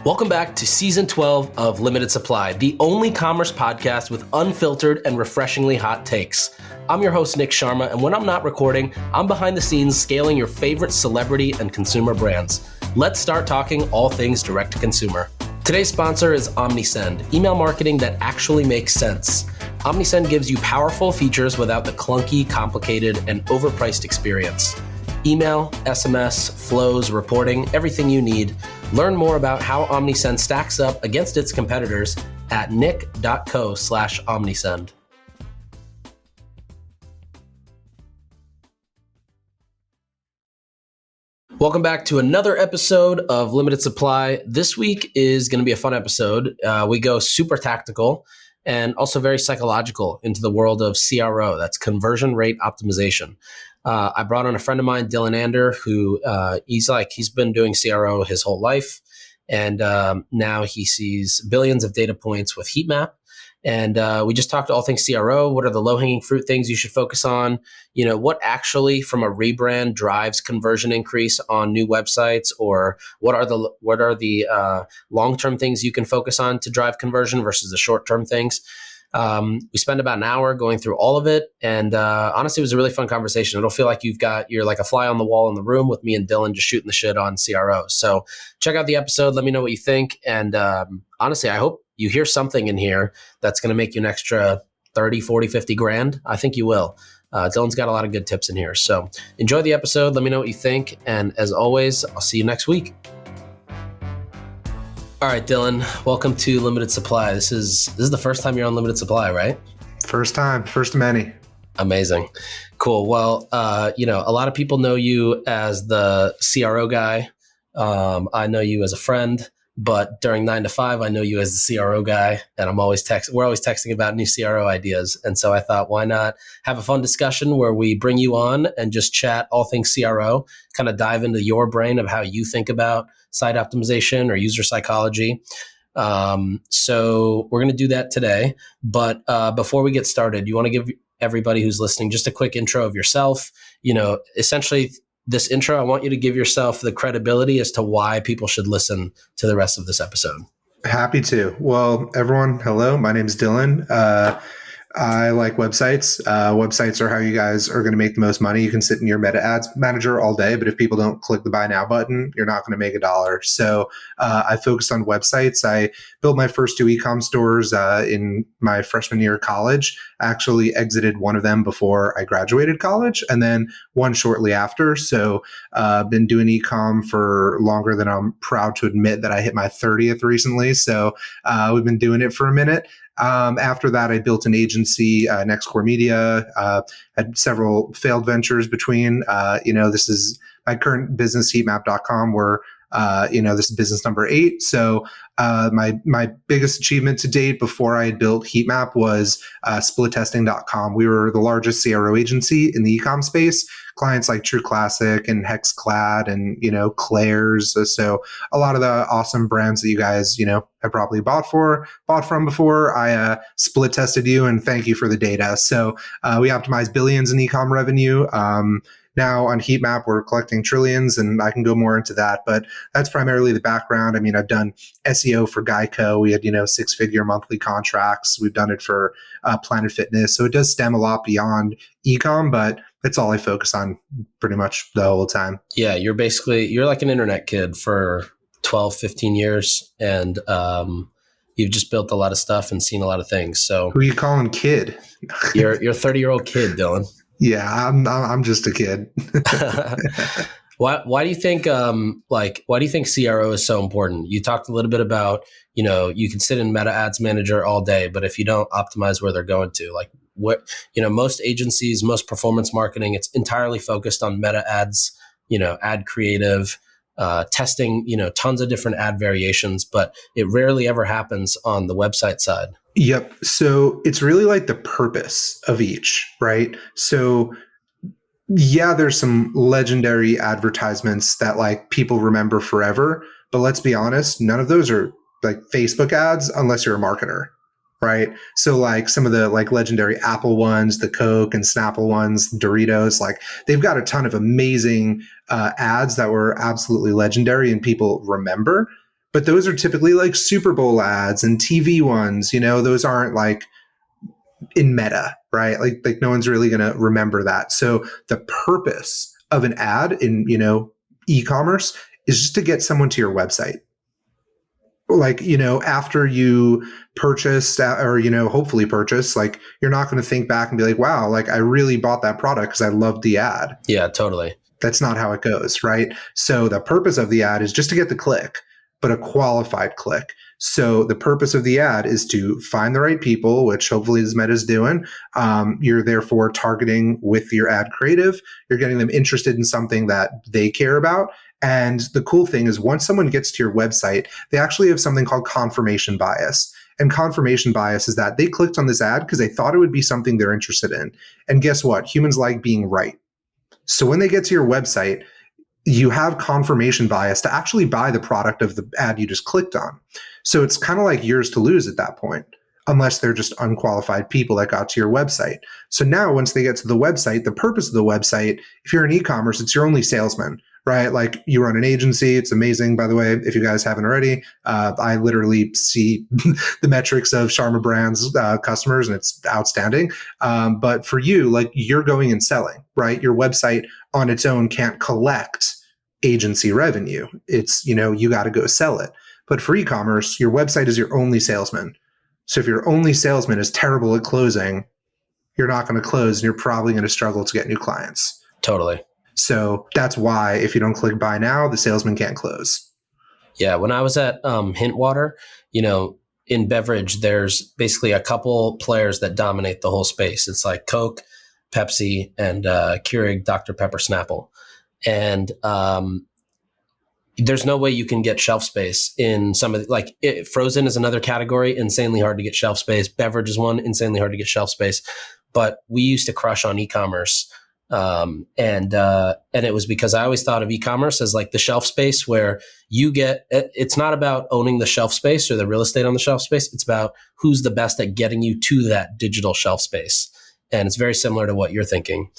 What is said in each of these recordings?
Welcome back to Season 12 of Limited Supply, the only commerce podcast with unfiltered and refreshingly hot takes. I'm your host, Nick Sharma, and when I'm not recording, I'm behind the scenes scaling your favorite celebrity and consumer brands. Let's start talking all things direct to consumer. Today's sponsor is OmniSend, email marketing that actually makes sense. OmniSend gives you powerful features without the clunky, complicated, and overpriced experience. Email, SMS, flows, reporting, everything you need. Learn more about how OmniSend stacks up against its competitors at nick.co/OmniSend. Welcome back to another episode of Limited Supply. This week is going to be a fun episode. We go super tactical and also very psychological into the world of CRO, that's conversion rate optimization. I brought on a friend of mine, Dylan Ander, who he's been doing CRO his whole life. And now he sees billions of data points with Heatma. And we just talked all things CRO. What are the low-hanging fruit things you should focus on? You know, what actually from a rebrand drives conversion increase on new websites, or what are the long-term things you can focus on to drive conversion versus the short-term things? We spent about an hour going through all of it, and honestly, it was a really fun conversation. It'll feel like you're like a fly on the wall in the room with me and Dylan just shooting the shit on CRO. So check out the episode. Let me know what you think. And honestly, I hope you hear something in here that's going to make you an extra 30, 40, 50 grand. I think you will. Dylan's got a lot of good tips in here. So enjoy the episode. Let me know what you think. And as always, I'll see you next week. All right, Dylan, welcome to Limited Supply. This is the first time you're on Limited Supply, right? First time, first of many. Amazing. Cool. Well, a lot of people know you as the CRO guy. I know you as a friend, but during 9 to 5, I know you as the CRO guy, and we're always texting about new CRO ideas. And so I thought, why not have a fun discussion where we bring you on and just chat all things CRO, kind of dive into your brain of how you think about site optimization or user psychology. So we're going to do that today. But before we get started, you want to give everybody who's listening just a quick intro of yourself. You know, essentially this intro, I want you to give yourself the credibility as to why people should listen to the rest of this episode. Happy to. Well, everyone, hello. My name's Dylan. I like websites. Websites are how you guys are going to make the most money. You can sit in your meta ads manager all day, but if people don't click the buy now button, you're not going to make $1. So I focused on websites. I built my first 2 e-com stores in my freshman year of college. I actually exited one of them before I graduated college, and then one shortly after. So I've been doing e-com for longer than I'm proud to admit that I hit my 30th recently. So we've been doing it for a minute. After that, I built an agency, Next Core Media, had several failed ventures between. This is my current business, heatmap.com, where this is business number 8. So my biggest achievement to date before I had built Heatmap was splittesting.com. We were the largest CRO agency in the e-com space. Clients like True Classic and Hexclad and, Claire's. So a lot of the awesome brands that you guys, have probably bought from before. I split tested you, and thank you for the data. So we optimized billions in e-com revenue. Now on Heatmap, we're collecting trillions, and I can go more into that, but that's primarily the background. I mean, I've done SEO for Geico. We had, 6-figure monthly contracts. We've done it for Planet Fitness. So it does stem a lot beyond e-com, but that's all I focus on pretty much the whole time. Yeah, you're like an internet kid for 12, 15 years, and you've just built a lot of stuff and seen a lot of things. So who are you calling kid? You're a 30-year-old kid, Dylan. Yeah, I'm just a kid. Why do you think CRO is so important? You talked a little bit about, you can sit in Meta Ads Manager all day, but if you don't optimize where they're going to, like most agencies, most performance marketing, it's entirely focused on Meta Ads, ad creative, testing, tons of different ad variations, but it rarely ever happens on the website side. Yep. So it's really like the purpose of each, right? So yeah, there's some legendary advertisements that like people remember forever, but let's be honest, none of those are like Facebook ads unless you're a marketer, right? So like some of the like legendary Apple ones, the Coke and Snapple ones, Doritos, like they've got a ton of amazing ads that were absolutely legendary and people remember. but those are typically like Super Bowl ads and TV ones. Those aren't like in meta, right? Like no one's really going to remember that. So the purpose of an ad in, e-commerce is just to get someone to your website. Like, after you purchase or, hopefully purchase, like you're not going to think back and be like, wow, like I really bought that product because I loved the ad. Yeah, totally. That's not how it goes, right? So the purpose of the ad is just to get the click, but a qualified click. So the purpose of the ad is to find the right people, which hopefully this Meta is doing. You're therefore targeting with your ad creative. You're getting them interested in something that they care about. And the cool thing is once someone gets to your website, they actually have something called confirmation bias. And confirmation bias is that they clicked on this ad because they thought it would be something they're interested in. And guess what? Humans like being right. So when they get to your website, you have confirmation bias to actually buy the product of the ad you just clicked on. So it's kind of like yours to lose at that point, unless they're just unqualified people that got to your website. So now once they get to the website, the purpose of the website, if you're in e-commerce, it's your only salesman, right? Like you run an agency. It's amazing, by the way, if you guys haven't already. I literally see the metrics of Sharma Brands customers, and it's outstanding. But for you, like you're going and selling, right? Your website on its own can't collect agency revenue. It's, you got to go sell it. But for e-commerce, your website is your only salesman. So if your only salesman is terrible at closing, you're not going to close and you're probably going to struggle to get new clients. Totally. So that's why if you don't click buy now, the salesman can't close. Yeah. When I was at Hintwater, in beverage, there's basically a couple players that dominate the whole space. It's like Coke, Pepsi, and Keurig Dr. Pepper Snapple. And there's no way you can get shelf space in some of the, frozen is another category, insanely hard to get shelf space. Beverage is one, insanely hard to get shelf space. But we used to crush on e-commerce. And it was because I always thought of e-commerce as like the shelf space where it's not about owning the shelf space or the real estate on the shelf space. It's about who's the best at getting you to that digital shelf space. And it's very similar to what you're thinking.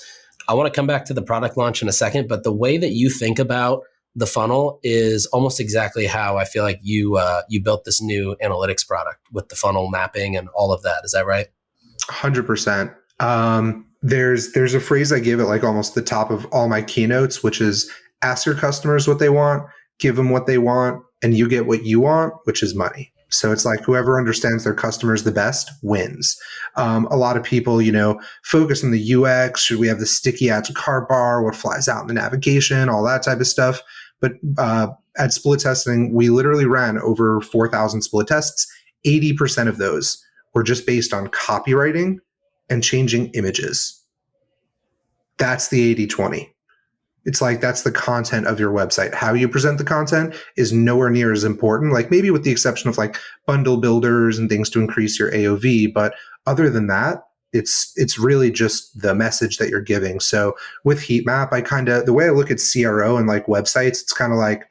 I want to come back to the product launch in a second, but the way that you think about the funnel is almost exactly how I feel like you built this new analytics product with the funnel mapping and all of that. Is that right? 100%. There's a phrase I give at like almost the top of all my keynotes, which is ask your customers what they want, give them what they want, and you get what you want, which is money. So it's like whoever understands their customers the best wins. A lot of people, focus on the UX. Should we have the sticky add to cart bar? What flies out in the navigation? All that type of stuff. But at split testing, we literally ran over 4,000 split tests. 80% of those were just based on copywriting and changing images. That's the 80-20. It's like that's the content of your website. How you present the content is nowhere near as important, like maybe with the exception of like bundle builders and things to increase your AOV. But other than that, it's really just the message that you're giving. So with Heatmap, the way I look at CRO and like websites, it's kind of like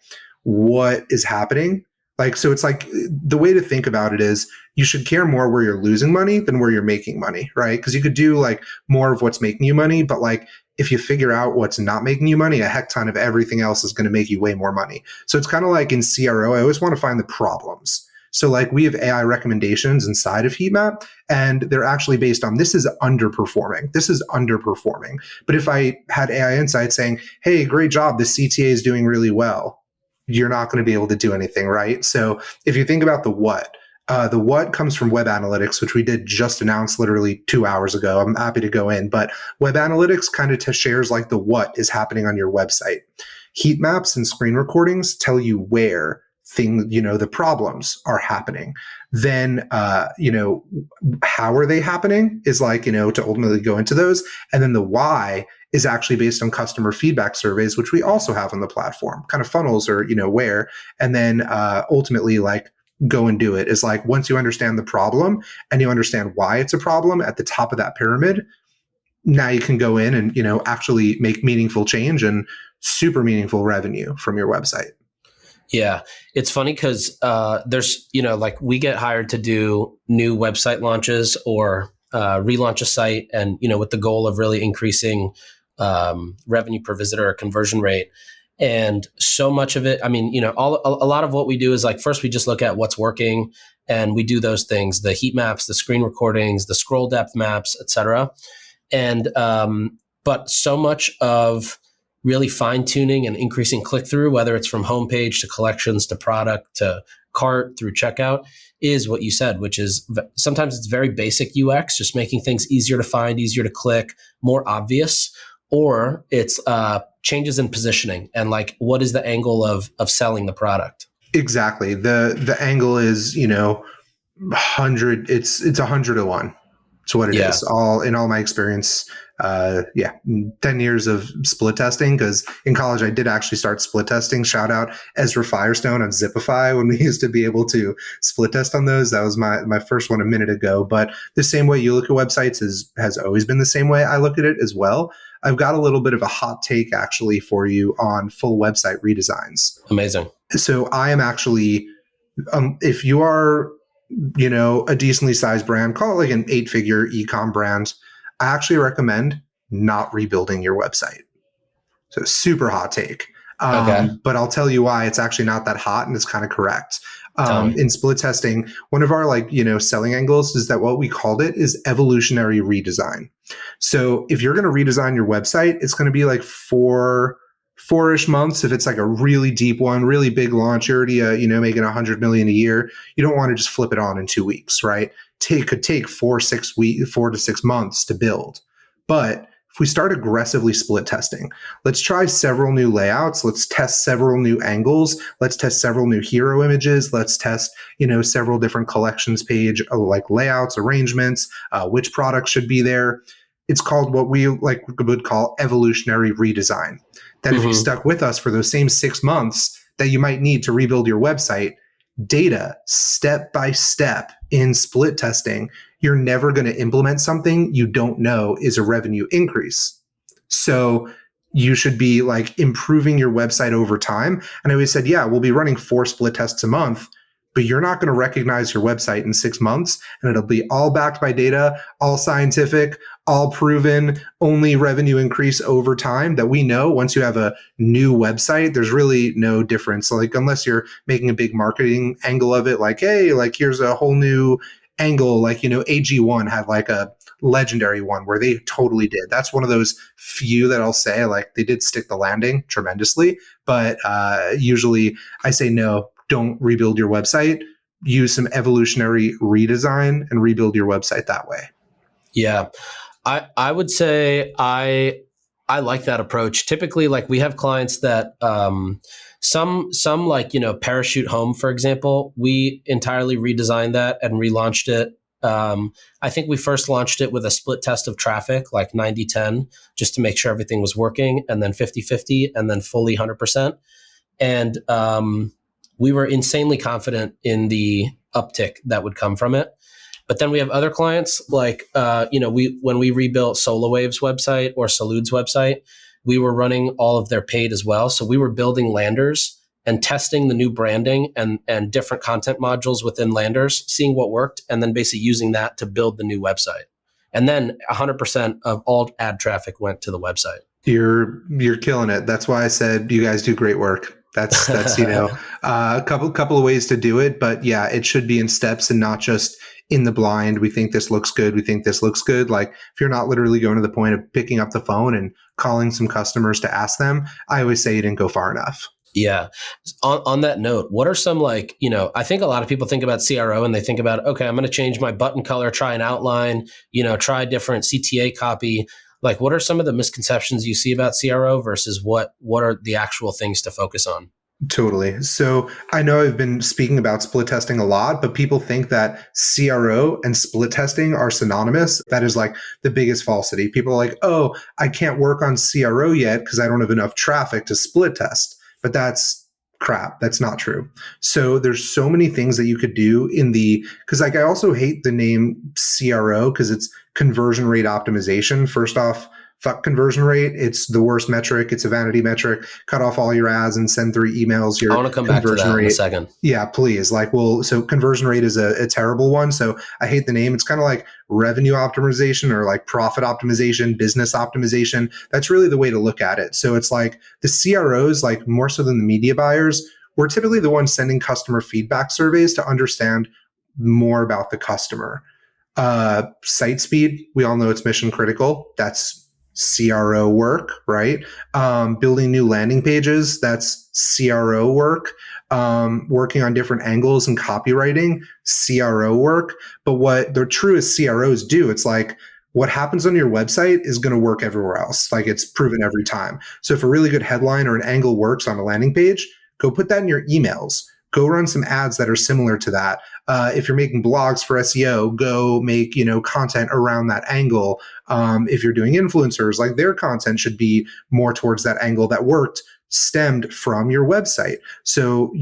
what is happening. Like, so it's like the way to think about it is you should care more where you're losing money than where you're making money, right? Because you could do like more of what's making you money, but like if you figure out what's not making you money, a heck ton of everything else is going to make you way more money. So it's kind of like in CRO, I always want to find the problems. So like we have AI recommendations inside of Heatmap, and they're actually based on this is underperforming. This is underperforming. But if I had AI insights saying, hey, great job, this CTA is doing really well, you're not going to be able to do anything, right? So if you think about the what comes from web analytics, which we did just announce literally 2 hours ago. I'm happy to go in, but web analytics kind of shares like the what is happening on your website. Heat maps and screen recordings tell you where the problems are happening. Then, how are they happening is like, to ultimately go into those. And then the why is actually based on customer feedback surveys, which we also have on the platform, kind of funnels or, where, and then ultimately like go and do it is like, once you understand the problem and you understand why it's a problem at the top of that pyramid, now you can go in and, actually make meaningful change and super meaningful revenue from your website. Yeah, it's funny because there's, like we get hired to do new website launches or relaunch a site and, with the goal of really increasing revenue per visitor or conversion rate. And so much of it, I mean, a lot of what we do is like, first we just look at what's working and we do those things, the heat maps, the screen recordings, the scroll depth maps, etc. And, but so much of really fine tuning and increasing click through, whether it's from homepage to collections to product to cart through checkout, is what you said, which is sometimes it's very basic UX, just making things easier to find, easier to click, more obvious, or it's changes in positioning and like what is the angle of selling the product. Exactly. The angle is, 100, it's 100 to 1. It's what it Yeah. is. All my experience, 10 years of split testing, because in college I did actually start split testing. Shout out Ezra Firestone on Zipify when we used to be able to split test on those. That was my first one a minute ago. But the same way you look at websites has always been the same way I look at it as well. I've got a little bit of a hot take actually for you on full website redesigns. Amazing. So I am actually, if you are, a decently sized brand, call it like an 8-figure e-com brand, I actually recommend not rebuilding your website. So super hot take. Okay. But I'll tell you why it's actually not that hot, and it's kind of correct. Tell me. In split testing, one of our selling angles is that what we called it is evolutionary redesign. So if you're going to redesign your website, it's going to be like four-ish months. If it's like a really deep one, really big launch, you're already making 100 million a year. You don't want to just flip it on in 2 weeks, right? Could take 4 to 6 months to build. But if we start aggressively split testing, let's try several new layouts. Let's test several new angles. Let's test several new hero images. Let's test, several different collections page like layouts, arrangements, which products should be there. It's called what we would call evolutionary redesign. That if you stuck with us for those same 6 months that you might need to rebuild your website, data step by step in split testing, you're never going to implement something you don't know is a revenue increase. So you should be improving your website over time. And I always said, yeah, we'll be running 4 split tests a month, but you're not going to recognize your website in 6 months. And it'll be all backed by data, all scientific, all proven, only revenue increase over time that we know. Once you have a new website, there's really no difference. Unless you're making a big marketing angle of it, hey, here's a whole new angle, AG1 had a legendary one where they totally did. That's one of those few that I'll say they did stick the landing tremendously, but usually I say no, don't rebuild your website. Use some evolutionary redesign and rebuild your website that way. Yeah. I would say I like that approach. Typically, we have clients that some Parachute Home, for example, we entirely redesigned that and relaunched it. I think we first launched it with a split test of traffic, 90-10, just to make sure everything was working, and then 50-50, and then fully 100%. And we were insanely confident in the uptick that would come from it. But then we have other clients when we rebuilt SoloWave's website or Salud's website, we were running all of their paid as well. So we were building landers and testing the new branding and different content modules within landers, seeing what worked, and then basically using that to build the new website. And then 100% of all ad traffic went to the website. You're killing it. That's why I said you guys do great work. That's a couple of ways to do it, but yeah, it should be in steps and not just in the blind. We think this looks good. We think this looks good. If you're not literally going to the point of picking up the phone and calling some customers to ask them, I always say you didn't go far enough. Yeah. On that note, what are some I think a lot of people think about CRO and they think about, okay, I'm going to change my button color, try an outline, try different CTA copy. What are some of the misconceptions you see about CRO versus what are the actual things to focus on? Totally. So I know I've been speaking about split testing a lot, but people think that CRO and split testing are synonymous. That is the biggest falsity. People are like, oh, I can't work on CRO yet because I don't have enough traffic to split test. But that's crap. That's not true. So there's so many things that you could do because I also hate the name CRO because it's conversion rate optimization. First off, fuck conversion rate. It's the worst metric. It's a vanity metric. Cut off all your ads and send 3 emails. I Your want to come back to conversion that in a rate. second. Yeah, please. So conversion rate is a terrible one. So I hate the name. It's kind of like revenue optimization or like profit optimization, business optimization. That's really the way to look at it. So it's like the CROs, like more so than the media buyers, we're typically the ones sending customer feedback surveys to understand more about the customer. Site speed, we all know it's mission critical. That's CRO work, right? Building new landing pages, that's CRO work. Working on different angles and copywriting, CRO work. But what the truest CROs do, it's like what happens on your website is going to work everywhere else. Like it's proven every time. So if a really good headline or an angle works on a landing page, go put that in your emails. Go run some ads that are similar to that. If you're making blogs for SEO, go make content around that angle. If you're doing influencers, like their content should be more towards that angle that worked, stemmed from your website. So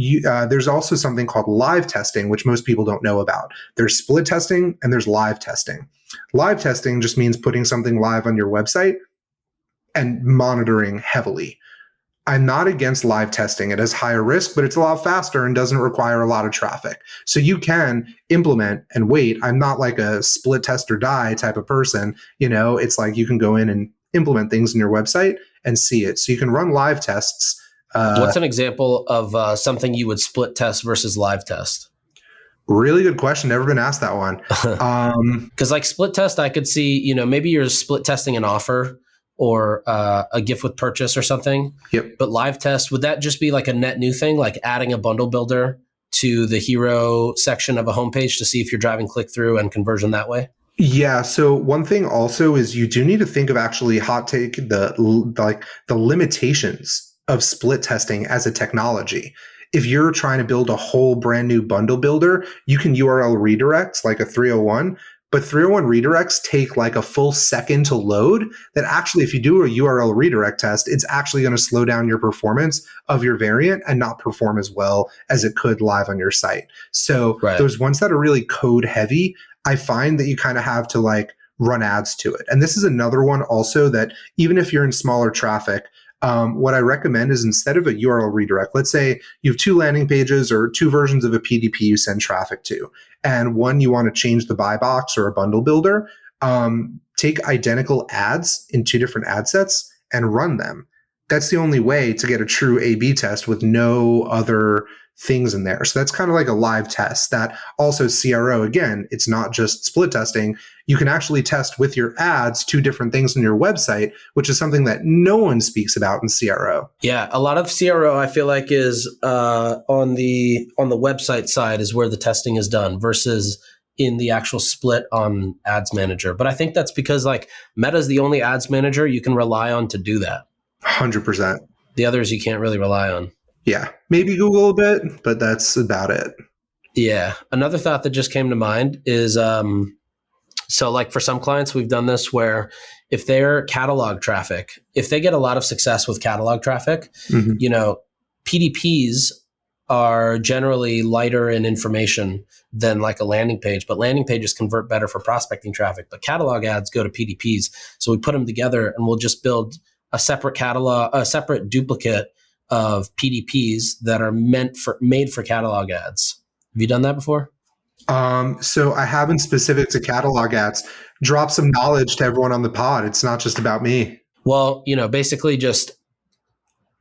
there's also something called live testing, which most people don't know about. There's split testing and there's live testing. Live testing just means putting something live on your website and monitoring heavily. I'm not against live testing. It has higher risk, but it's a lot faster and doesn't require a lot of traffic. So you can implement and wait. I'm not like a split test or die type of person. It's like you can go in and implement things in your website and see it. So you can run live tests. What's an example of something you would split test versus live test? Really good question. Never been asked that one. Because like split test, I could see, maybe you're split testing an offer or a gift with purchase or something. Yep. But live test, would that just be like a net new thing, like adding a bundle builder to the hero section of a homepage to see if you're driving click through and conversion that way? Yeah. So one thing also is you do need to think of actually the limitations of split testing as a technology. If you're trying to build a whole brand new bundle builder, you can URL redirect like a 301, but 301 redirects take like a full second to load. That actually, if you do a URL redirect test, it's actually going to slow down your performance of your variant and not perform as well as it could live on your site. So those ones that are really code heavy, I find that you kind of have to like run ads to it. And this is another one also that even if you're in smaller traffic, what I recommend is instead of a URL redirect, let's say you have 2 landing pages or 2 versions of a PDP you send traffic to, and one you want to change the buy box or a bundle builder, take identical ads in 2 different ad sets and run them. That's the only way to get a true A/B test with no other things in there. So that's kind of like a live test that also CRO, again, it's not just split testing. You can actually test with your ads 2 different things on your website, which is something that no one speaks about in CRO. Yeah, a lot of CRO I feel like is on the website side is where the testing is done versus in the actual split on ads manager. But I think that's because like Meta is the only ads manager you can rely on to do that. 100%. The others you can't really rely on. Yeah, maybe Google a bit, but that's about it. Yeah. Another thought that just came to mind is so like for some clients, we've done this where if they're catalog traffic, if they get a lot of success with catalog traffic, PDPs are generally lighter in information than like a landing page, but landing pages convert better for prospecting traffic, but catalog ads go to PDPs. So we put them together and we'll just build a separate duplicate of PDPs that are made for catalog ads. Have you done that before? So I haven't specific to catalog ads. Drop some knowledge to everyone on the pod. It's not just about me. Well, basically just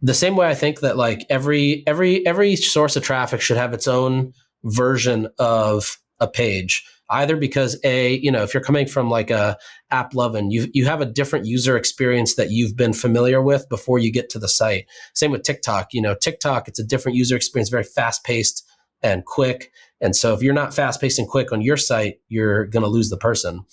the same way I think that like every source of traffic should have its own version of a page, either because if you're coming from like a app loving, you have a different user experience that you've been familiar with before you get to the site. Same with TikTok. TikTok, it's a different user experience, very fast paced and quick. And so if you're not fast paced and quick on your site, you're going to lose the person.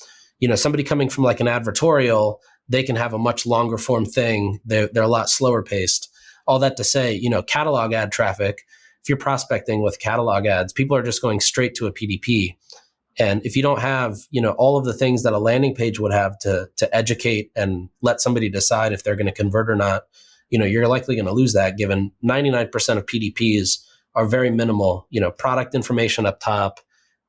Somebody coming from like an advertorial, they can have a much longer form thing. They're a lot slower paced. All that to say, catalog ad traffic, if you're prospecting with catalog ads, people are just going straight to a PDP. And if you don't have, all of the things that a landing page would have to educate and let somebody decide if they're going to convert or not, you're likely going to lose that, given 99% of PDPs are very minimal, product information up top,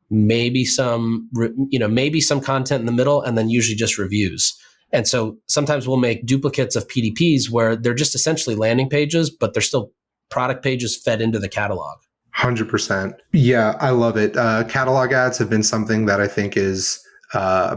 maybe some content in the middle, and then usually just reviews. And so sometimes we'll make duplicates of PDPs where they're just essentially landing pages, but they're still product pages fed into the catalog. 100%. Yeah, I love it. Catalog ads have been something that I think is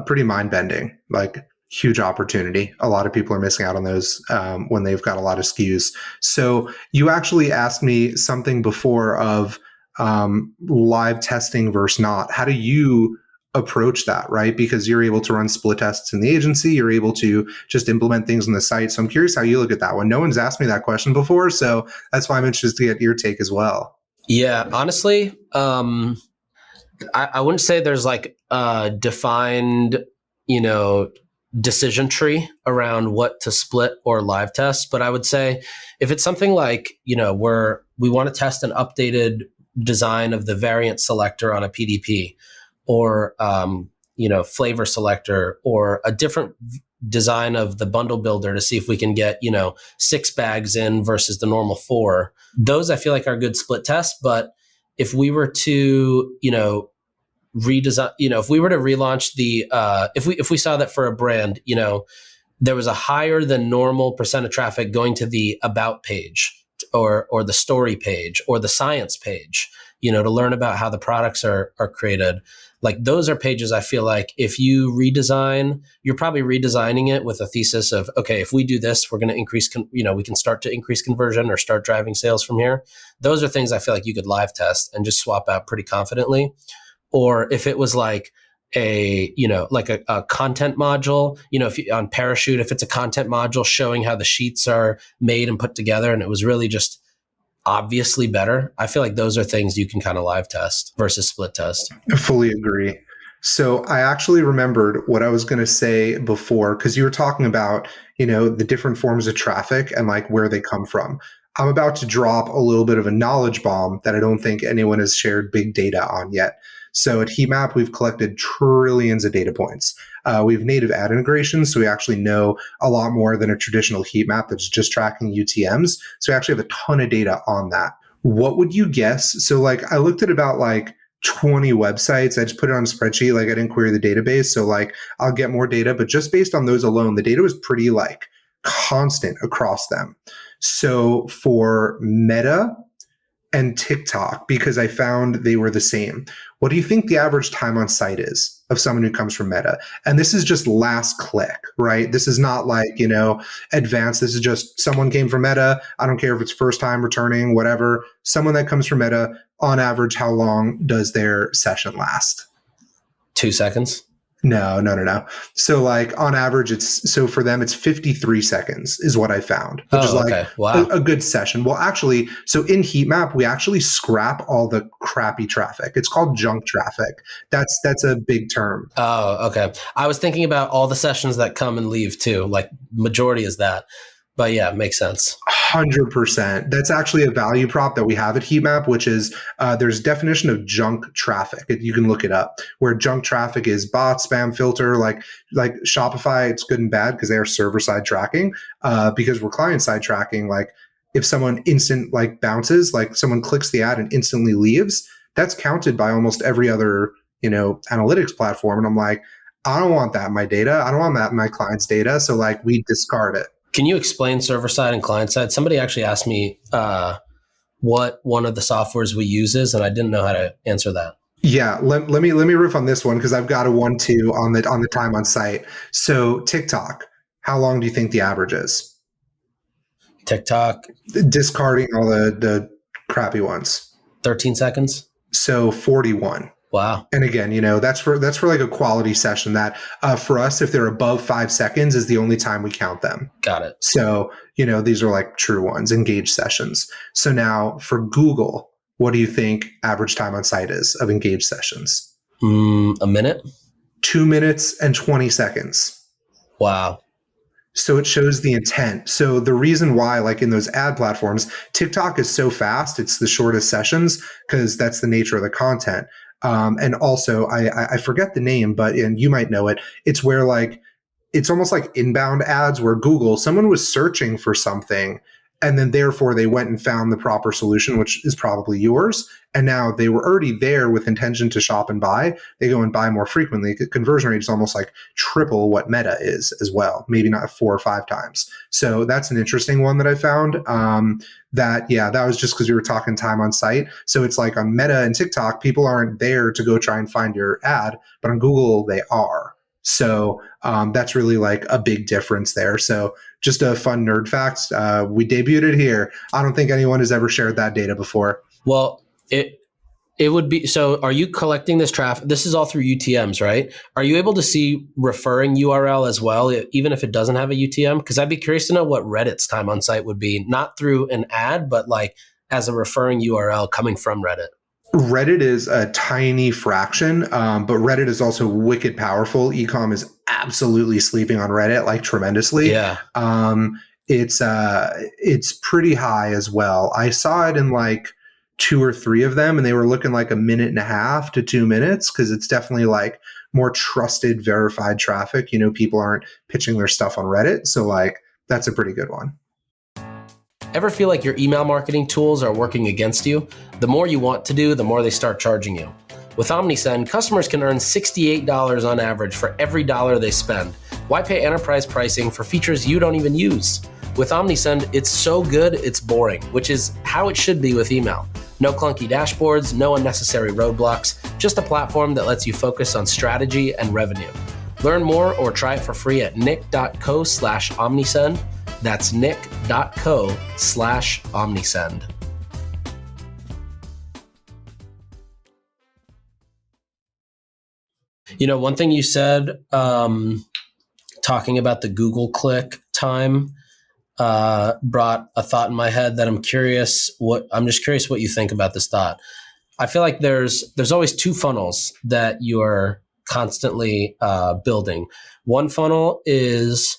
pretty mind bending, like huge opportunity. A lot of people are missing out on those when they've got a lot of SKUs. So you actually asked me something before of live testing versus not. How do you approach that, right? Because you're able to run split tests in the agency, you're able to just implement things on the site. So I'm curious how you look at that one. No one's asked me that question before, so that's why I'm interested to get your take as well. Yeah, honestly, I wouldn't say there's like a defined, decision tree around what to split or live test. But I would say if it's something like, where we want to test an updated design of the variant selector on a PDP or, flavor selector or a different design of the bundle builder to see if we can get, 6 bags in versus the normal 4. Those I feel like are good split tests. But if we were to, redesign, if we were to relaunch the, if we saw that for a brand, there was a higher than normal percent of traffic going to the about page or the story page or the science page, to learn about how the products are created. Like those are pages I feel like if you redesign, you're probably redesigning it with a thesis of, okay, if we do this, we're going to increase, we can start to increase conversion or start driving sales from here. Those are things I feel like you could live test and just swap out pretty confidently. Or if it was like a content module, if you, on Parachute, if it's a content module showing how the sheets are made and put together and it was really just obviously better, I feel like those are things you can kind of live test versus split test. I fully agree. So I actually remembered what I was going to say before because you were talking about, the different forms of traffic and like where they come from. I'm about to drop a little bit of a knowledge bomb that I don't think anyone has shared big data on yet. So at Heatmap, we've collected trillions of data points. We have native ad integrations, so we actually know a lot more than a traditional heat map that's just tracking UTMs. So we actually have a ton of data on that. What would you guess? So like I looked at about like 20 websites. I just put it on a spreadsheet. Like I didn't query the database. So like I'll get more data, but just based on those alone, the data was pretty like constant across them. So for Meta and TikTok, because I found they were the same, what do you think the average time on site is of someone who comes from Meta? And this is just last click, right? This is not like, advanced. This is just someone came from Meta. I don't care if it's first time returning, whatever. Someone that comes from Meta, on average, how long does their session last? 2 seconds. No. So like on average, so for them, it's 53 seconds is what I found, which is like okay. Wow. a good session. Well, actually, so in Heatmap, we actually scrap all the crappy traffic. It's called junk traffic. That's a big term. Oh, okay. I was thinking about all the sessions that come and leave too. Like majority is that. But yeah, makes sense. 100%. That's actually a value prop that we have at Heatmap, which is there's definition of junk traffic. You can look it up. Where junk traffic is bot, spam filter, like Shopify. It's good and bad because they are server side tracking. Because we're client side tracking. Like if someone instant like bounces, like someone clicks the ad and instantly leaves, that's counted by almost every other analytics platform. And I'm like, I don't want that in my data. I don't want that in my client's data. So like we discard it. Can you explain server side and client side? Somebody actually asked me what one of the softwares we use is, and I didn't know how to answer that. Yeah, let me riff on this one because I've got a 1-2 on the time on site. So TikTok, how long do you think the average is? TikTok, discarding all the crappy ones. 13 seconds. So 41. Wow. And again, that's for like a quality session that for us, if they're above 5 seconds is the only time we count them. Got it. So, these are like true ones, engaged sessions. So now for Google, what do you think average time on site is of engaged sessions? A minute? 2 minutes and 20 seconds. Wow. So it shows the intent. So the reason why, like in those ad platforms, TikTok is so fast, it's the shortest sessions because that's the nature of the content. And also, I forget the name, and you might know it. It's where like, it's almost like inbound ads where Google, someone was searching for something And then therefore they went and found the proper solution, which is probably yours. And now they were already there with intention to shop and buy. They go and buy more frequently. The conversion rate is almost like triple what Meta is as well, maybe not 4 or 5 times. So that's an interesting one that I found. That was just because we were talking time on site. So it's like on Meta and TikTok, people aren't there to go try and find your ad, but on Google, they are. So that's really like a big difference there. So just a fun nerd fact. We debuted it here. I don't think anyone has ever shared that data before. Well, it would be, so are you collecting this traffic? This is all through UTMs, right? Are you able to see referring URL as well, even if it doesn't have a UTM? Because I'd be curious to know what Reddit's time on site would be, not through an ad, but like as a referring URL coming from Reddit. Reddit is a tiny fraction, but Reddit is also wicked powerful. Ecom is absolutely sleeping on Reddit, like tremendously. Yeah. It's pretty high as well. I saw it in like 2 or 3 of them, and they were looking like 1.5 to 2 minutes because it's definitely like more trusted, verified traffic. People aren't pitching their stuff on Reddit, so like that's a pretty good one. Ever feel like your email marketing tools are working against you? The more you want to do, the more they start charging you. With OmniSend, customers can earn $68 on average for every dollar they spend. Why pay enterprise pricing for features you don't even use? With OmniSend, it's so good, it's boring, which is how it should be with email. No clunky dashboards, no unnecessary roadblocks, just a platform that lets you focus on strategy and revenue. Learn more or try it for free at nick.co/omnisend. That's nick.co/omnisend. One thing you said, talking about the Google click time, brought a thought in my head that I'm just curious what you think about this thought. I feel like there's always 2 funnels that you are constantly building. One funnel is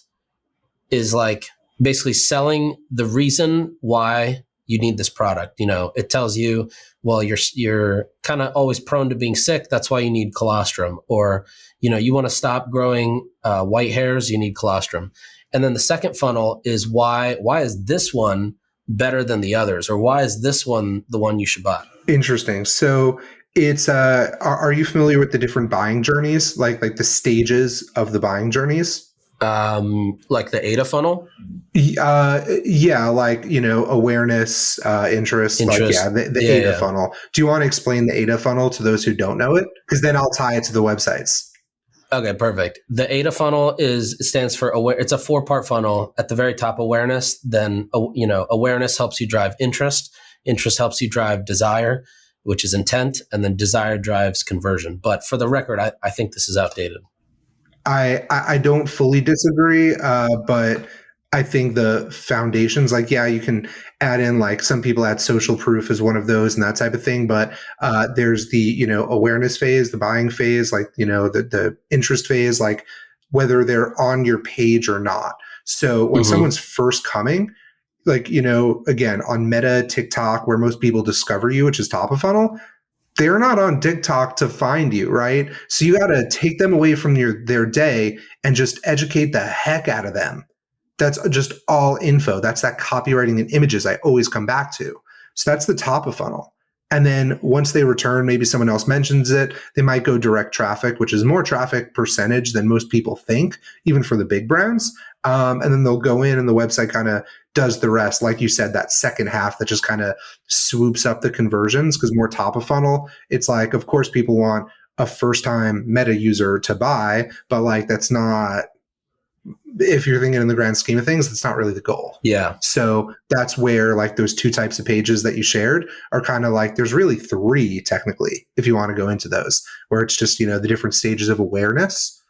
like basically selling the reason why you need this product. It tells you, well, you're kind of always prone to being sick. That's why you need colostrum. Or, you want to stop growing white hairs, you need colostrum. And then the second funnel is why is this one better than the others? Or why is this one the one you should buy? Interesting. So it's, are you familiar with the different buying journeys, like the stages of the buying journeys? Like the ADA funnel? Yeah, like, awareness, interest, like, the ADA funnel. Do you want to explain the ADA funnel to those who don't know it? Because then I'll tie it to the websites. Okay, perfect. The ADA funnel stands for aware. It's a 4-part funnel. At the very top, awareness. Then, awareness helps you drive interest. Interest helps you drive desire, which is intent. And then desire drives conversion. But for the record, I think this is outdated. I don't fully disagree, but I think the foundations, like, you can add in, like, some people add social proof as one of those and that type of thing. But there's the, awareness phase, the buying phase, like, the interest phase, like whether they're on your page or not. So when someone's first coming, like, again, on Meta, TikTok, where most people discover you, which is top of funnel, they're not on TikTok to find you, right? So you got to take them away from their day and just educate the heck out of them. That's just all info. That's that copywriting and images I always come back to. So that's the top of funnel. And then once they return, maybe someone else mentions it, they might go direct traffic, which is more traffic percentage than most people think, even for the big brands. And then they'll go in and the website kind of does the rest. Like you said, that second half that just kind of swoops up the conversions, because more top of funnel, it's like, of course, people want a first time Meta user to buy, but like, that's not, if you're thinking in the grand scheme of things, that's not really the goal. Yeah. So that's where like those 2 types of pages that you shared are kind of like, there's really 3 technically, if you want to go into those, where it's just, the different stages of awareness.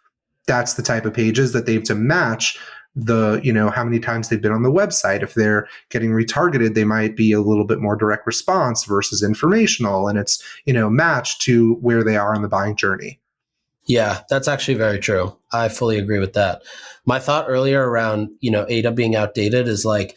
That's the type of pages that they have to match the, how many times they've been on the website. If they're getting retargeted, they might be a little bit more direct response versus informational. And it's, matched to where they are on the buying journey. Yeah, that's actually very true. I fully agree with that. My thought earlier around, ADA being outdated is like,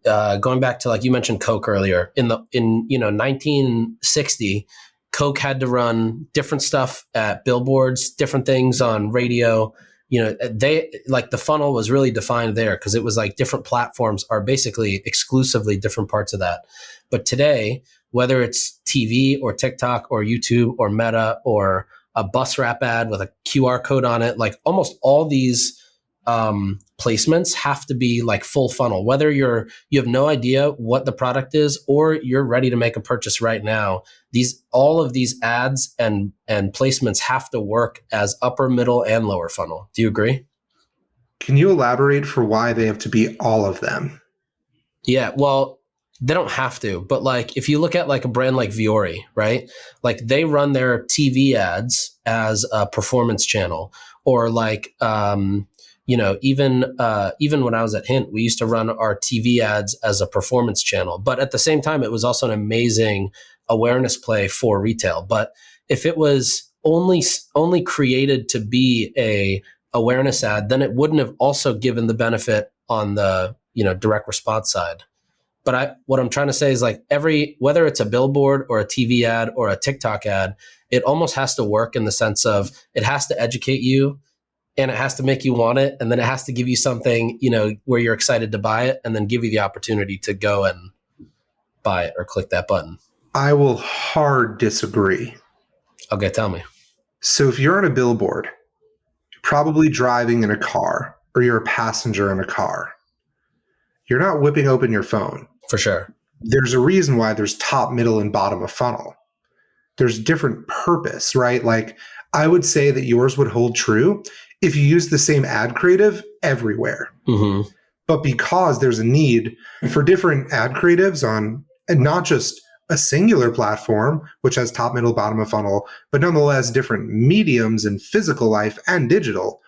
going back to, like you mentioned Coke earlier, in 1960, Coke had to run different stuff at billboards, different things on radio, they like the funnel was really defined there because it was like different platforms are basically exclusively different parts of that. But today, whether it's TV or TikTok or YouTube or Meta or a bus wrap ad with a QR code on it, like almost all these placements have to be like full funnel, whether you have no idea what the product is or you're ready to make a purchase right now. All of these ads and placements have to work as upper, middle, and lower funnel. Do you agree? Can you elaborate for why they have to be all of them? Yeah, well, they don't have to, but like if you look at like a brand like Viore, right? Like they run their TV ads as a performance channel, or like even when I was at Hint, we used to run our TV ads as a performance channel. But at the same time, it was also an amazing awareness play for retail. But if it was only created to be a awareness ad, then it wouldn't have also given the benefit on the direct response side. But what I'm trying to say is like whether it's a billboard or a TV ad or a TikTok ad, it almost has to work in the sense of it has to educate you and it has to make you want it. And then it has to give you something, where you're excited to buy it and then give you the opportunity to go and buy it or click that button. I will hard disagree. Okay, tell me. So if you're on a billboard, you're probably driving in a car or you're a passenger in a car. You're not whipping open your phone. For sure. There's a reason why there's top, middle, and bottom of funnel. There's different purpose, right? Like I would say that yours would hold true if you use the same ad creative everywhere. Mm-hmm. But because there's a need for different ad creatives on, and not just a singular platform, which has top, middle, bottom of funnel, but nonetheless different mediums in physical life and digital,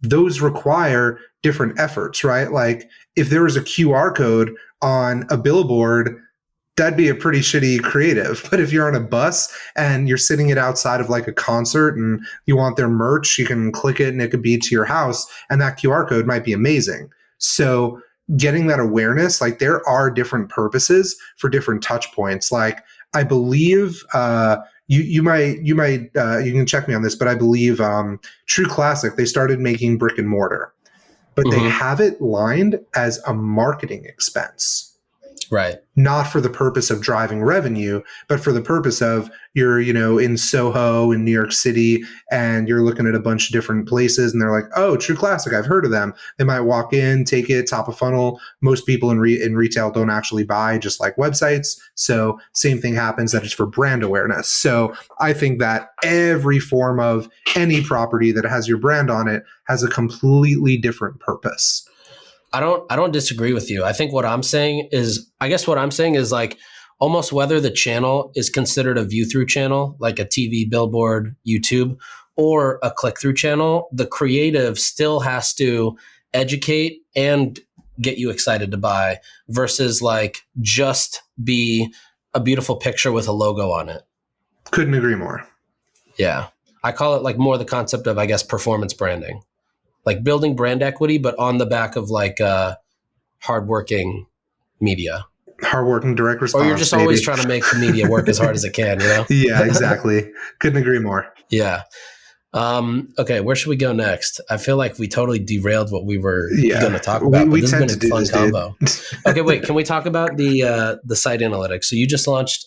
those require different efforts, right? Like if there was a QR code on a billboard, that'd be a pretty shitty creative. But if you're on a bus and you're sitting it outside of like a concert and you want their merch, you can click it and it could be to your house and that QR code might be amazing. So getting that awareness, like there are different purposes for different touch points. Like I believe you can check me on this, but I believe True Classic, they started making brick and mortar, but they have it lined as a marketing expense. Right. Not for the purpose of driving revenue, but for the purpose of you're, in Soho in New York City and you're looking at a bunch of different places and they're like, oh, True Classic, I've heard of them. They might walk in, take it, top of funnel. Most people in retail don't actually buy, just like websites. So same thing happens, that it's for brand awareness. So I think that every form of any property that has your brand on it has a completely different purpose. I don't disagree with you. I think what I'm saying is like almost whether the channel is considered a view through channel, like a TV, billboard, YouTube, or a click through channel, the creative still has to educate and get you excited to buy versus like just be a beautiful picture with a logo on it. Couldn't agree more. Yeah. I call it like more the concept of, I guess, performance branding. Like building brand equity, but on the back of like hardworking media. Hardworking direct response. Or you're just always trying to make the media work as hard as it can, Yeah, exactly. Couldn't agree more. Yeah. Okay, where should we go next? I feel like we totally derailed what we were going to talk about. We this tend has to been a do fun this, combo. Okay, wait. Can we talk about the site analytics? So you just launched.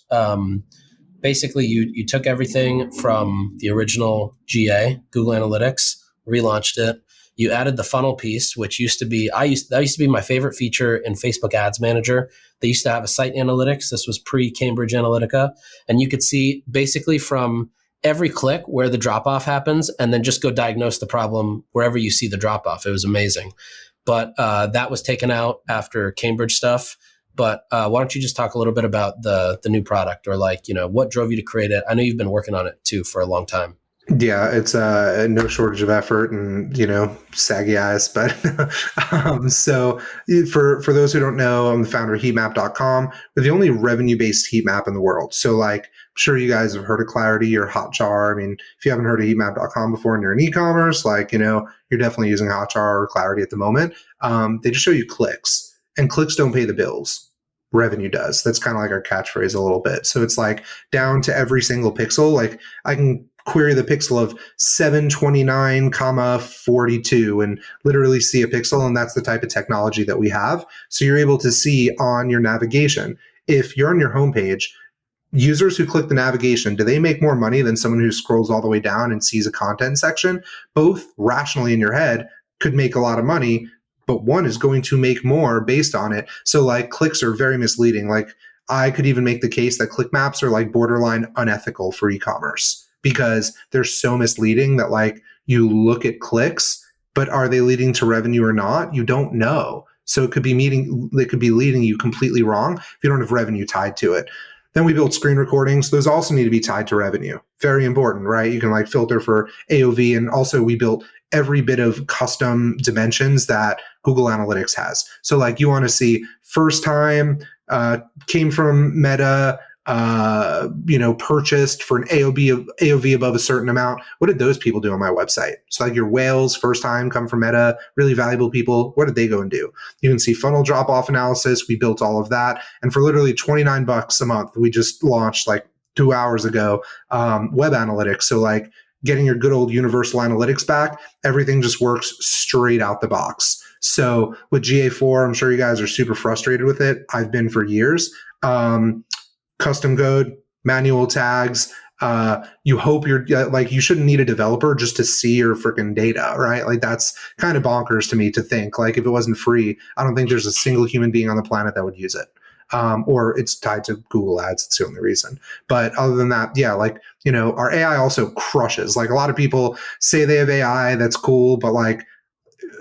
Basically, you took everything from the original GA, Google Analytics, relaunched it. You added the funnel piece, which used to be that used to be my favorite feature in Facebook Ads Manager. They used to have a site analytics. This was pre-Cambridge Analytica, and you could see basically from every click where the drop off happens, and then just go diagnose the problem wherever you see the drop off. It was amazing, but that was taken out after Cambridge stuff. But why don't you just talk a little bit about the new product, or like what drove you to create it? I know you've been working on it too for a long time. Yeah, it's no shortage of effort and saggy eyes. But so for those who don't know, I'm the founder of Heatmap.com. We're the only revenue-based heat map in the world. So like, I'm sure you guys have heard of Clarity or Hotjar. I mean, if you haven't heard of Heatmap.com before and you're in e-commerce, like you're definitely using Hotjar or Clarity at the moment. They just show you clicks, and clicks don't pay the bills. Revenue does. That's kind of like our catchphrase a little bit. So it's like down to every single pixel. Like I can query the pixel of 729, 42 and literally see a pixel. And that's the type of technology that we have. So you're able to see on your navigation, if you're on your homepage, users who click the navigation, do they make more money than someone who scrolls all the way down and sees a content section? Both rationally in your head could make a lot of money, but one is going to make more based on it. So like clicks are very misleading. Like I could even make the case that click maps are like borderline unethical for e-commerce because they're so misleading that like you look at clicks, but are they leading to revenue or not? You don't know. So it could be leading you completely wrong if you don't have revenue tied to it. Then we built screen recordings. Those also need to be tied to revenue. Very important, right? You can like filter for AOV. And also we built every bit of custom dimensions that Google Analytics has. So like you want to see first time, came from Meta, purchased for an AOV above a certain amount. What did those people do on my website? So like your whales, first time, come from Meta, really valuable people. What did they go and do? You can see funnel drop off analysis. We built all of that. And for literally $29 a month, we just launched like 2 hours ago, web analytics. So like getting your good old universal analytics back, everything just works straight out the box. So with GA4, I'm sure you guys are super frustrated with it. I've been for years. Custom code, manual tags. You hope you shouldn't need a developer just to see your freaking data, right? Like that's kind of bonkers to me to think like if it wasn't free, I don't think there's a single human being on the planet that would use it. Or it's tied to Google Ads. It's the only reason. But other than that, yeah, like, our AI also crushes. Like a lot of people say they have AI, that's cool, but like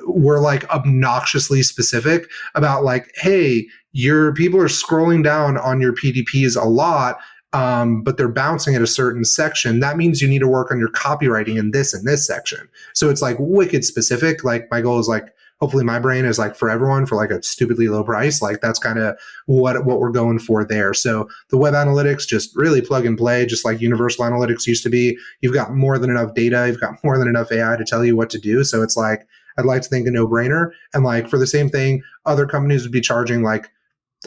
we're like obnoxiously specific about like, hey, your people are scrolling down on your PDPs a lot, but they're bouncing at a certain section. That means you need to work on your copywriting in this and this section. So it's like wicked specific. Like my goal is like, hopefully my brain is like for everyone for like a stupidly low price. Like that's kind of what we're going for there. So the web analytics, just really plug and play, just like universal analytics used to be. You've got more than enough data. You've got more than enough AI to tell you what to do. So it's like, I'd like to think a no-brainer. And like for the same thing, other companies would be charging like,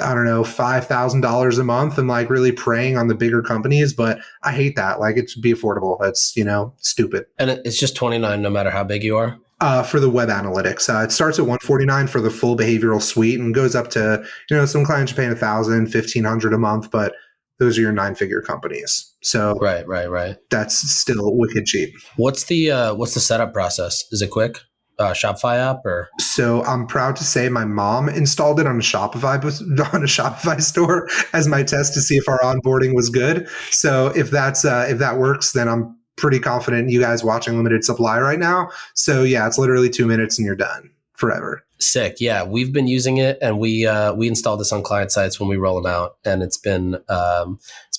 I don't know, $5,000 a month and like really preying on the bigger companies. But I hate that. Like it should be affordable. That's, stupid. And it's just 29 no matter how big you are? For the web analytics, it starts at $149 for the full behavioral suite and goes up to, some clients are paying $1,000, $1,500 a month, but those are your 9-figure companies. So right. That's still wicked cheap. What's the setup process? Is it quick? Shopify app or? So I'm proud to say my mom installed it on a Shopify store as my test to see if our onboarding was good. So if that works, then I'm pretty confident you guys watching Limited Supply right now. So yeah, it's literally 2 minutes and you're done forever. Sick. Yeah, we've been using it, and we installed this on client sites when we roll them out, and it's been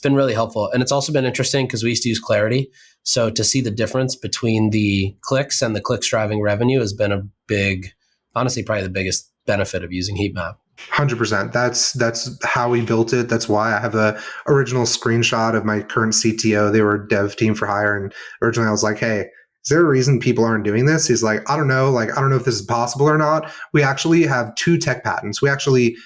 really helpful. And it's also been interesting because we used to use Clarity. So to see the difference between the clicks and the clicks driving revenue has been a big, honestly, probably the biggest benefit of using Heatmap. 100%. That's how we built it. That's why I have a original screenshot of my current CTO. They were dev team for hire, and originally I was like, hey, is there a reason people aren't doing this? He's like, I don't know. Like, I don't know if this is possible or not. We actually have 2 tech patents. We actually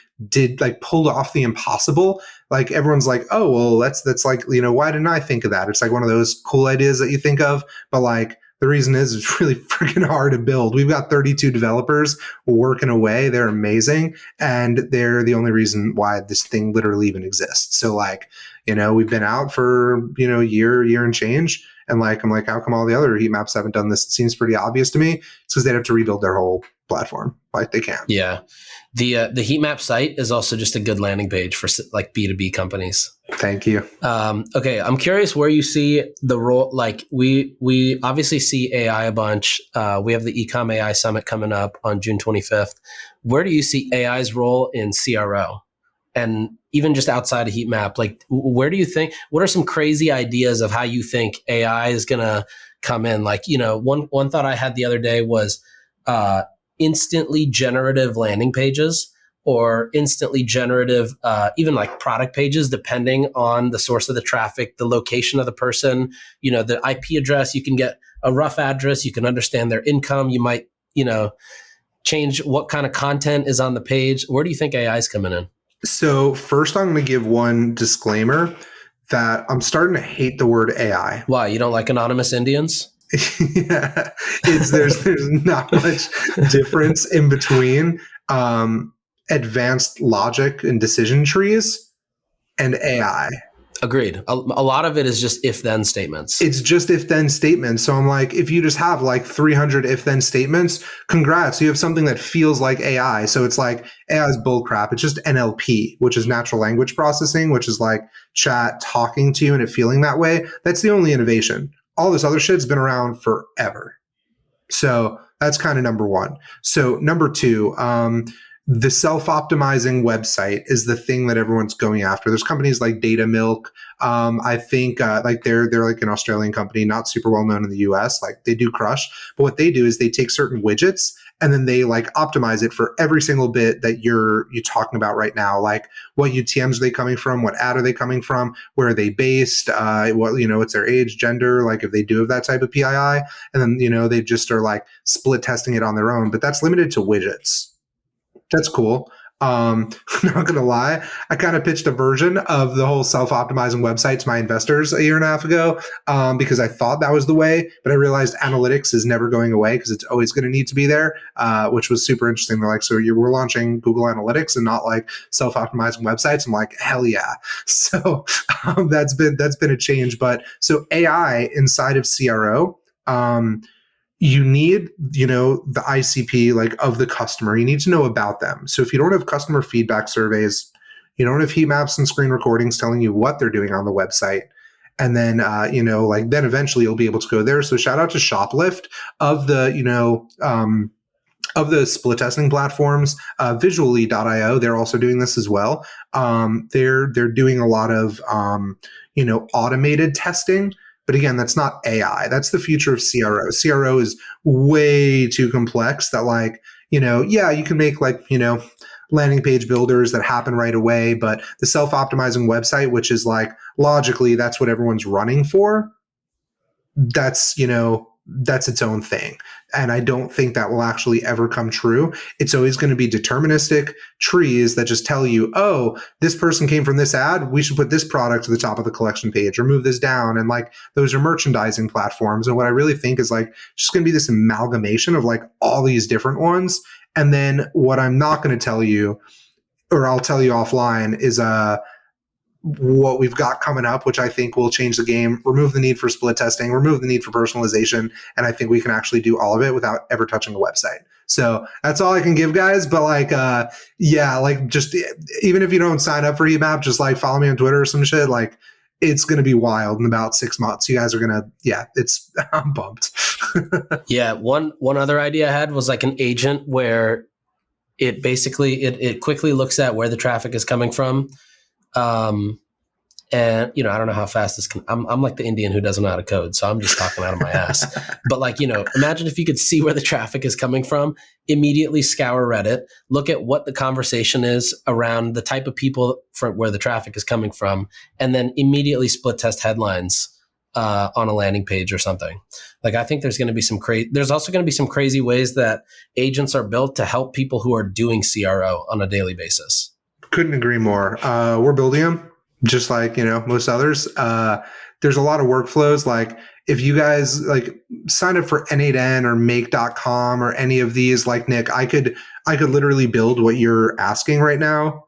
pulled off the impossible. Like everyone's like, oh, well, that's like, why didn't I think of that? It's like one of those cool ideas that you think of, but like the reason is it's really freaking hard to build. We've got 32 developers working away. They're amazing. And they're the only reason why this thing literally even exists. So like, we've been out for, a year and change. And like, I'm like, how come all the other heat maps haven't done this? It seems pretty obvious to me. It's because they'd have to rebuild their whole platform. Like they can't. Yeah. The Heatmap site is also just a good landing page for like B2B companies. Thank you. Okay. I'm curious where you see the role. Like we obviously see AI a bunch. We have the Ecom AI Summit coming up on June 25th. Where do you see AI's role in CRO? And even just outside of Heatmap, like where do you think, what are some crazy ideas of how you think AI is going to come in? Like, one thought I had the other day was instantly generative landing pages or instantly generative, even like product pages, depending on the source of the traffic, the location of the person, the IP address. You can get a rough address. You can understand their income. You might, change what kind of content is on the page. Where do you think AI is coming in? So first, I'm going to give one disclaimer. that I'm starting to hate the word AI. Why? You don't like anonymous Indians? Yeah, there's not much difference in between advanced logic and decision trees and AI. Agreed. A lot of it is just if-then statements. It's just if-then statements. So I'm like, if you just have like 300 if-then statements, congrats, you have something that feels like AI. So it's like AI is bullcrap. It's just NLP, which is natural language processing, which is like chat talking to you and it feeling that way. That's the only innovation. All this other shit's been around forever. So that's kind of number one. So number two, the self-optimizing website is the thing that everyone's going after. There's companies like Data Milk. I think like they're like an Australian company, not super well known in the US. Like they do crush, but what they do is they take certain widgets and then they like optimize it for every single bit that you're talking about right now. Like what UTMs are they coming from? What ad are they coming from? Where are they based? What what's their age, gender? Like if they do have that type of PII, and then they just are like split testing it on their own. But that's limited to widgets. That's cool. Not gonna lie, I kind of pitched a version of the whole self-optimizing website to my investors a year and a half ago because I thought that was the way, but I realized analytics is never going away because it's always going to need to be there, which was super interesting. They're like, so we're launching Google Analytics and not like self-optimizing websites. I'm like, hell yeah! So that's been a change. But so AI inside of CRO. You need, the ICP like of the customer. You need to know about them. So if you don't have customer feedback surveys, you don't have heat maps and screen recordings telling you what they're doing on the website. And then, then eventually you'll be able to go there. So shout out to Shoplift of the split testing platforms, visually.io. They're also doing this as well. They're doing a lot of, automated testing. But again, that's not AI. That's the future of CRO. CRO is way too complex that you can make landing page builders that happen right away. But the self-optimizing website, which is like logically, that's what everyone's running for. That's its own thing. And I don't think that will actually ever come true. It's always going to be deterministic trees that just tell you, oh, this person came from this ad. We should put this product to the top of the collection page or move this down. And like those are merchandising platforms. And what I really think is like just going to be this amalgamation of like all these different ones. And then what I'm not going to tell you, or I'll tell you offline, is what we've got coming up, which I think will change the game, remove the need for split testing, remove the need for personalization. And I think we can actually do all of it without ever touching a website. So that's all I can give, guys. But just even if you don't sign up for Heatmap, just like follow me on Twitter or some shit. Like it's going to be wild in about 6 months. You guys are going to, I'm pumped. Yeah. One other idea I had was like an agent where it basically, it quickly looks at where the traffic is coming from. And I don't know how fast this can, I'm like the Indian who doesn't know how to code. So I'm just talking out of my ass, but imagine if you could see where the traffic is coming from, immediately scour Reddit, look at what the conversation is around the type of people from where the traffic is coming from, and then immediately split test headlines, on a landing page or something. Like, I think there's going to be there's also going to be some crazy ways that agents are built to help people who are doing CRO on a daily basis. Couldn't agree more. We're building them just like, most others. There's a lot of workflows. Like if you guys sign up for N8N or make.com or any of these, like Nick, I could literally build what you're asking right now,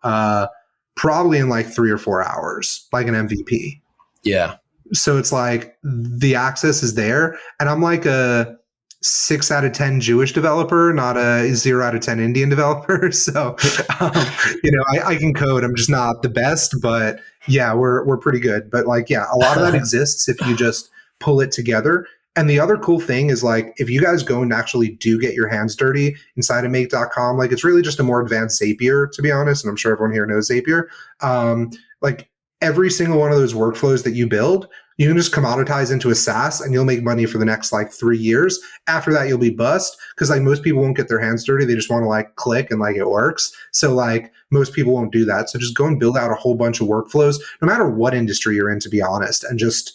probably in like 3 or 4 hours, like an MVP. Yeah. So it's like the access is there, and I'm like a 6 out of 10 Jewish developer, not a 0 out of 10 Indian developer. So, I can code. I'm just not the best, but yeah, we're pretty good. But a lot of that exists if you just pull it together. And the other cool thing is if you guys go and actually do get your hands dirty inside of make.com, it's really just a more advanced Zapier, to be honest. And I'm sure everyone here knows Zapier. Every single one of those workflows that you build, you can just commoditize into a SaaS and you'll make money for the next 3 years. After that, you'll be bust because most people won't get their hands dirty. They just want to click and it works. So most people won't do that. So just go and build out a whole bunch of workflows, no matter what industry you're in, to be honest. And just,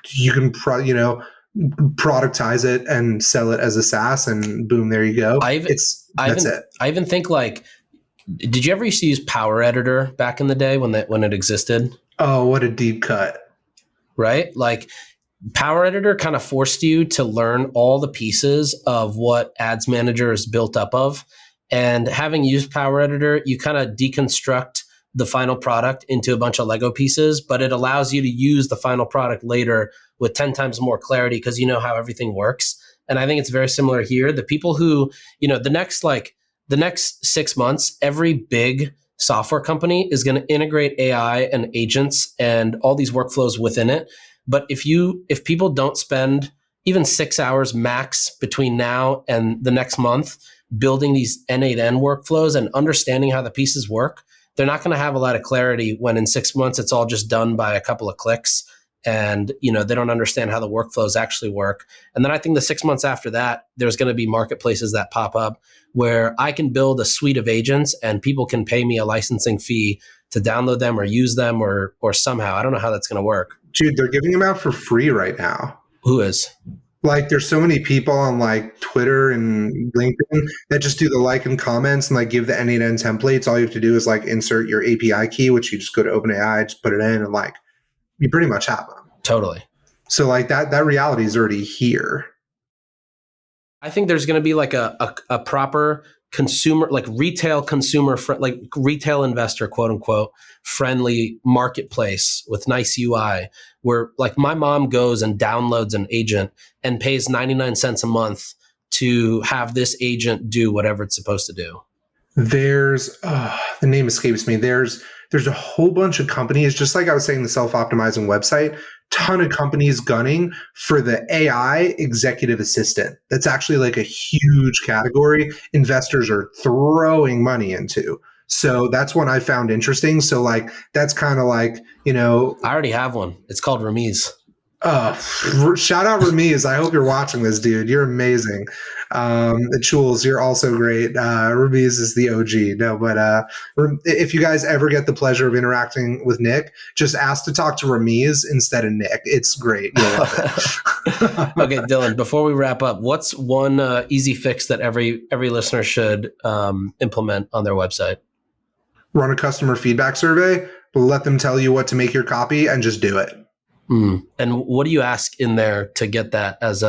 you can, productize it and sell it as a SaaS and boom, there you go. That's it. I even think did you ever used to use Power Editor back in the day when it existed? Oh, what a deep cut. right? Like Power Editor kind of forced you to learn all the pieces of what Ads Manager is built up of. And having used Power Editor, you kind of deconstruct the final product into a bunch of Lego pieces, but it allows you to use the final product later with 10 times more clarity because you know how everything works. And I think it's very similar here. The people who, the next 6 months, every big software company is going to integrate AI and agents and all these workflows within it. But if people don't spend even 6 hours max between now and the next month building these N8N workflows and understanding how the pieces work, they're not going to have a lot of clarity when in 6 months it's all just done by a couple of clicks, and they don't understand how the workflows actually work. And then I think the 6 months after that, there's going to be marketplaces that pop up where I can build a suite of agents and people can pay me a licensing fee to download them or use them or somehow. I don't know how that's going to work. Dude, they're giving them out for free right now. Who is? Like, there's so many people on like Twitter and LinkedIn that just do the like and comments and like give the N8N templates. All you have to do is like insert your API key, which you just go to OpenAI, just put it in, and like you pretty much have them. Totally. So like that reality is already here. I think there's going to be like a proper consumer, like retail consumer, like retail investor, quote unquote, friendly marketplace with nice UI where like my mom goes and downloads an agent and pays 99 cents a month to have this agent do whatever it's supposed to do. There's the name escapes me. There's a whole bunch of companies, just like I was saying, the self-optimizing website, ton of companies gunning for the AI executive assistant. That's actually like a huge category investors are throwing money into. So that's one I found interesting. So like that's kind of like, I already have one. It's called Ramiz. Shout out Ramiz. I hope you're watching this, dude. You're amazing. Chules, you're also great. Ramiz is the OG. No, but if you guys ever get the pleasure of interacting with Nick, just ask to talk to Ramiz instead of Nick. It's great. You'll love it. Okay, Dylan, before we wrap up, what's one easy fix that every listener should implement on their website? Run a customer feedback survey, let them tell you what to make your copy, and just do it. And what do you ask in there to get that as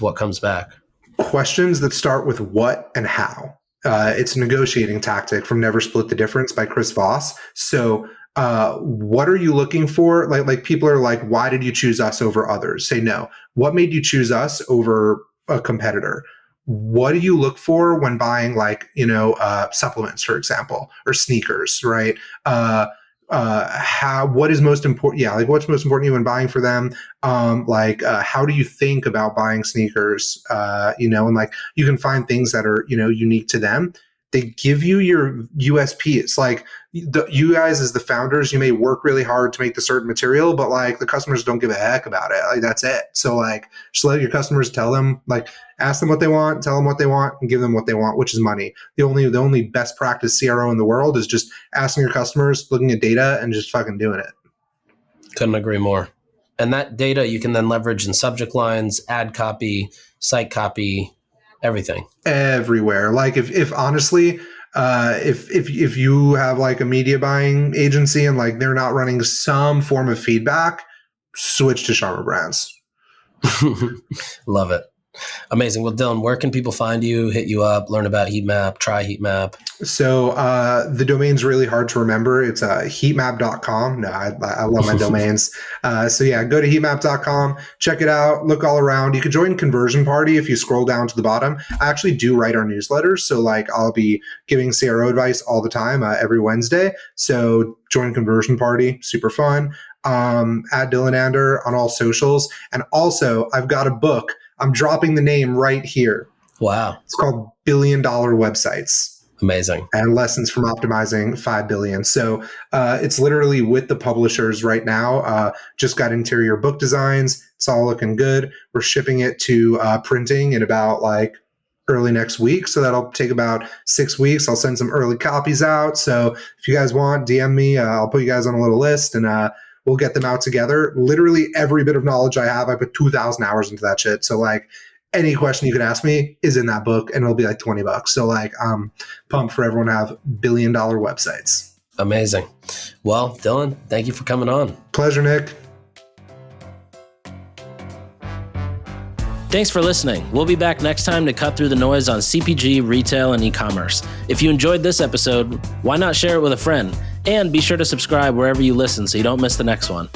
what comes back? Questions that start with what and how. It's a negotiating tactic from Never Split the Difference by Chris Voss. So what are you looking for? Like people are like, why did you choose us over others? Say no. What made you choose us over a competitor? What do you look for when buying supplements, for example, or sneakers, right? What is most important? Yeah, like what's most important to you when buying for them? How do you think about buying sneakers? And like you can find things that are unique to them. They give you your USPs. Like you guys as the founders, you may work really hard to make the certain material, but like the customers don't give a heck about it. Like that's it. So like just let your customers tell them, like ask them what they want, tell them what they want, and give them what they want, which is money. The only best practice CRO in the world is just asking your customers, looking at data, and just fucking doing it. Couldn't agree more. And that data you can then leverage in subject lines, ad copy, site copy, everything. Everywhere. Like if honestly, if you have like a media buying agency and like they're not running some form of feedback, switch to Sharma Brands. Love it. Amazing. Well, Dylan, where can people find you, hit you up, learn about Heatmap, try Heatmap? So the domain's really hard to remember. It's heatmap.com. No, I love my domains. So yeah, go to heatmap.com, check it out, look all around. You can join Conversion Party if you scroll down to the bottom. I actually do write our newsletters. So like I'll be giving CRO advice all the time every Wednesday. So join Conversion Party, super fun. At Dylan Ander on all socials. And also I've got a book. I'm dropping the name right here. Wow. It's called $1 Billion Websites. Amazing. And lessons from optimizing 5 billion. So it's literally with the publishers right now. Just got interior book designs. It's all looking good. We're shipping it to printing in about like early next week. So that'll take about 6 weeks. I'll send some early copies out. So if you guys want, DM me. I'll put you guys on a little list and we'll get them out together. Literally every bit of knowledge I have, I put 2,000 hours into that shit. So like any question you could ask me is in that book and it'll be like $20. So like I'm pumped for everyone to have $1 billion websites. Amazing. Well, Dylan, thank you for coming on. Pleasure, Nick. Thanks for listening. We'll be back next time to cut through the noise on CPG, retail, and e-commerce. If you enjoyed this episode, why not share it with a friend? And be sure to subscribe wherever you listen so you don't miss the next one.